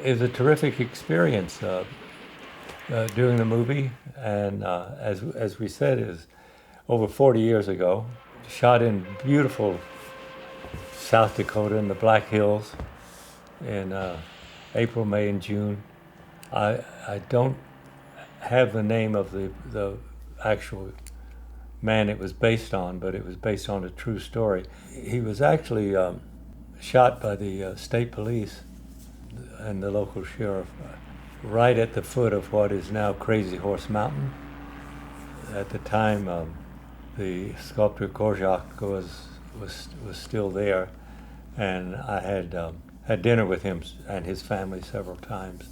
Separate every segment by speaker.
Speaker 1: it was a terrific experience doing the movie, and as we said, it was over 40 years ago. Shot in beautiful South Dakota in the Black Hills in April, May, and June. I don't have the name of the actual man it was based on, but it was based on a true story. He was actually shot by the state police and the local sheriff right at the foot of what is now Crazy Horse Mountain. At the time, the sculptor Korczak was still there, and I had dinner with him and his family several times,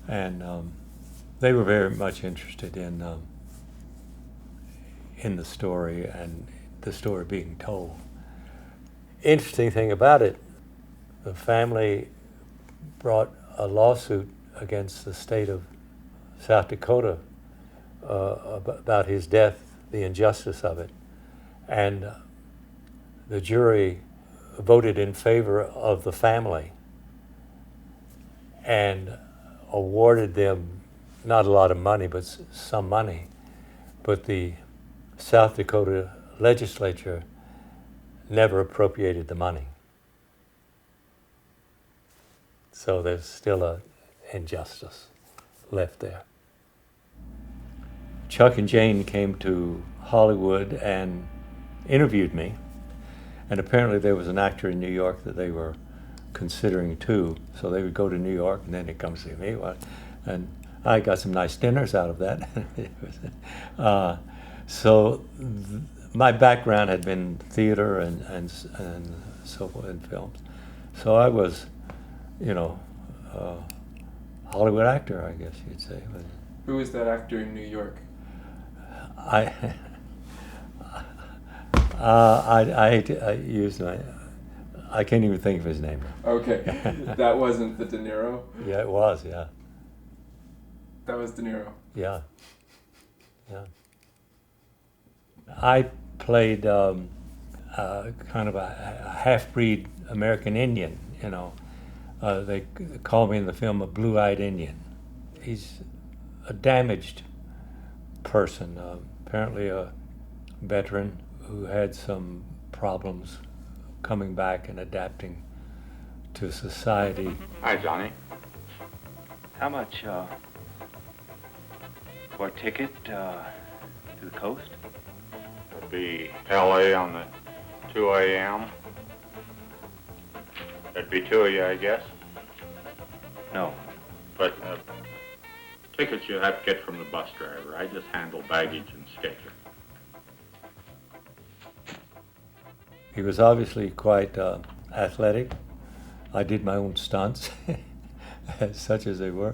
Speaker 1: and they were very much interested in the story and the story being told. Interesting thing about it, the family brought a lawsuit against the state of South Dakota about his death, the injustice of it, and the jury voted in favor of the family and awarded them not a lot of money, but some money. But the South Dakota legislature never appropriated the money. So there's still an injustice left there. Chuck and Jane came to Hollywood and interviewed me, and apparently there was an actor in New York that they were considering too, so they would go to New York and then they'd come see me, and I got some nice dinners out of that. My background had been theater and so forth in films, so I was, Hollywood actor, I guess you'd say.
Speaker 2: Who was that actor in New York?
Speaker 1: I used I can't even think of his name.
Speaker 2: Okay, that wasn't the De Niro?
Speaker 1: Yeah, it was, yeah.
Speaker 2: That was De Niro?
Speaker 1: Yeah. I played kind of a half-breed American Indian, They call me in the film a blue-eyed Indian. He's a damaged person, apparently a veteran who had some problems coming back and adapting to society.
Speaker 3: Hi, Johnny.
Speaker 4: How much for a ticket to the coast?
Speaker 3: It'll be L.A. on the 2 a.m. There'd be two of you, I guess.
Speaker 4: No.
Speaker 3: But tickets you'll have to get from the bus driver. I just handle baggage and schedule.
Speaker 1: He was obviously quite athletic. I did my own stunts, such as they were,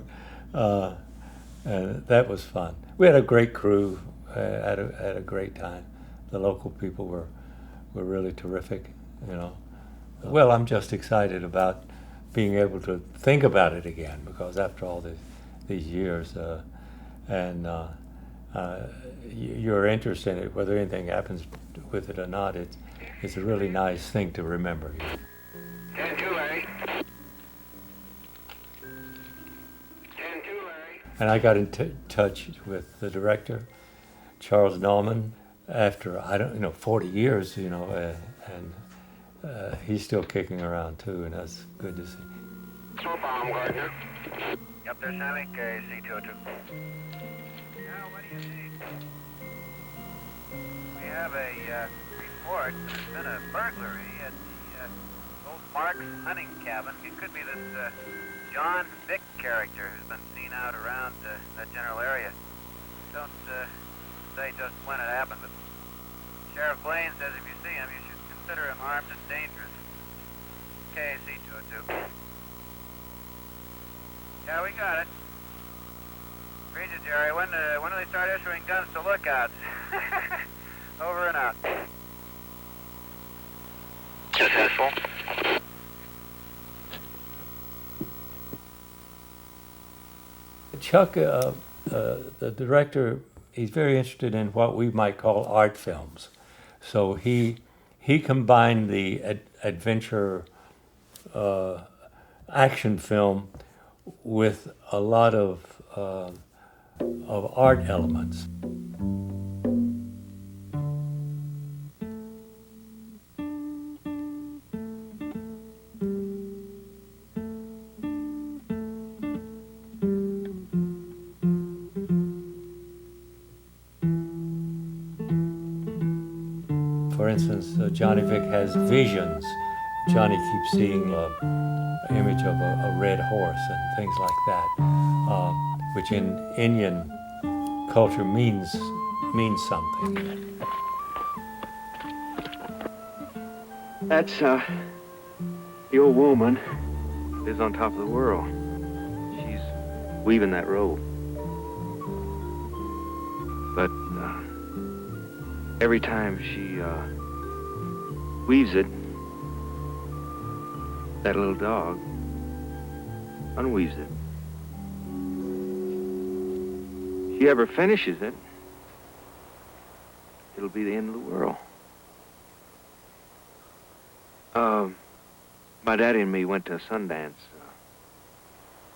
Speaker 1: and that was fun. We had a great crew, had a great time. The local people were really terrific, Well, I'm just excited about being able to think about it again, because after all these years, and your interest in it, whether anything happens with it or not, it's a really nice thing to remember.
Speaker 5: 10-2, Larry. 10-2, Larry.
Speaker 1: And I got in touch with the director, Charles Nauman, after 40 years, and he's still kicking around too, and that's good to see.
Speaker 5: So Baumgartner.
Speaker 6: Yep, there's Hammack, C202. Now, what do you need? We have a report that there's been a burglary at the old Mark's hunting cabin. It could be this John Vick character who's been seen out around that general area. Don't say just when it happened, but Sheriff Blaine says if you see him, you should consider him armed and dangerous. KC202. Yeah, we got it. Read it, Jerry. When do they start issuing guns to lookouts? Over and out.
Speaker 5: Successful.
Speaker 1: Chuck, the director, he's very interested in what we might call art films. So he combined the adventure action film with a lot of art elements. For instance, Johnny Vic has visions. Johnny keeps seeing an image of a red horse and things like that, which in Indian culture means something.
Speaker 4: That's, the old woman lives on top of the world. She's weaving that robe. But, every time she, weaves it, that little dog unweaves it. If she ever finishes it, it'll be the end of the world. My daddy and me went to a Sundance.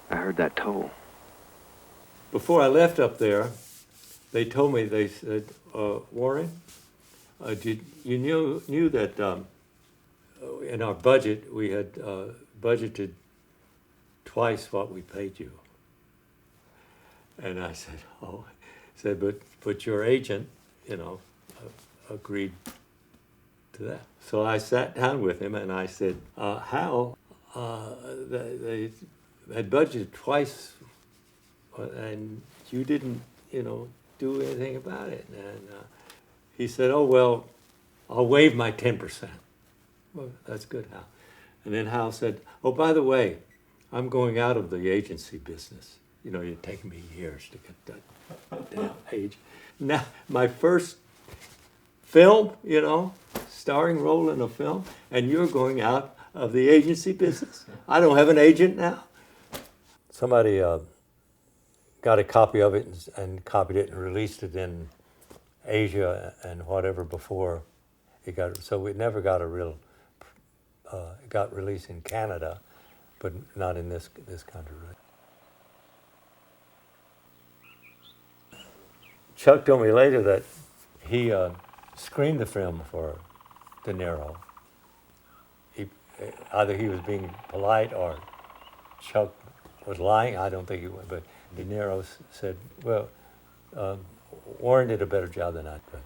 Speaker 4: I heard that toll.
Speaker 1: Before I left up there, they told me, they said, Warren, you knew that in our budget we had budgeted twice what we paid you. And I said, oh, said, but your agent, agreed to that. So I sat down with him and I said, Hal, they had budgeted twice, and you didn't, do anything about it. And he said, oh, well, I'll waive my 10%. Well, that's good, Hal. And then Hal said, oh, by the way, I'm going out of the agency business. It's taken me years to get that damn age. Now, my first film, starring role in a film, and you're going out of the agency business? I don't have an agent now. Somebody got a copy of it and copied it and released it in Asia and whatever before it got, so it never got a real, it got released in Canada, but not in this country. Right? Chuck told me later that he screened the film for De Niro. Either he was being polite or Chuck was lying. I don't think he was, but De Niro said, well, Warren did a better job than I could.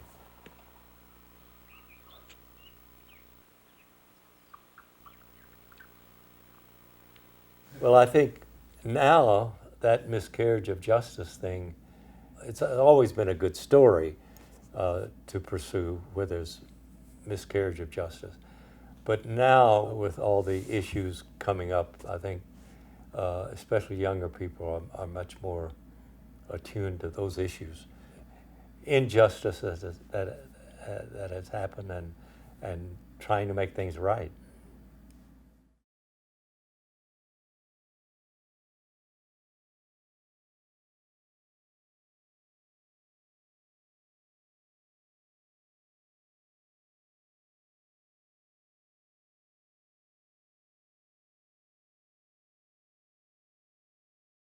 Speaker 1: Well, I think now that miscarriage of justice thing, it's always been a good story to pursue where there's miscarriage of justice. But now with all the issues coming up, I think especially younger people are much more attuned to those issues. Injustice that has happened and trying to make things right.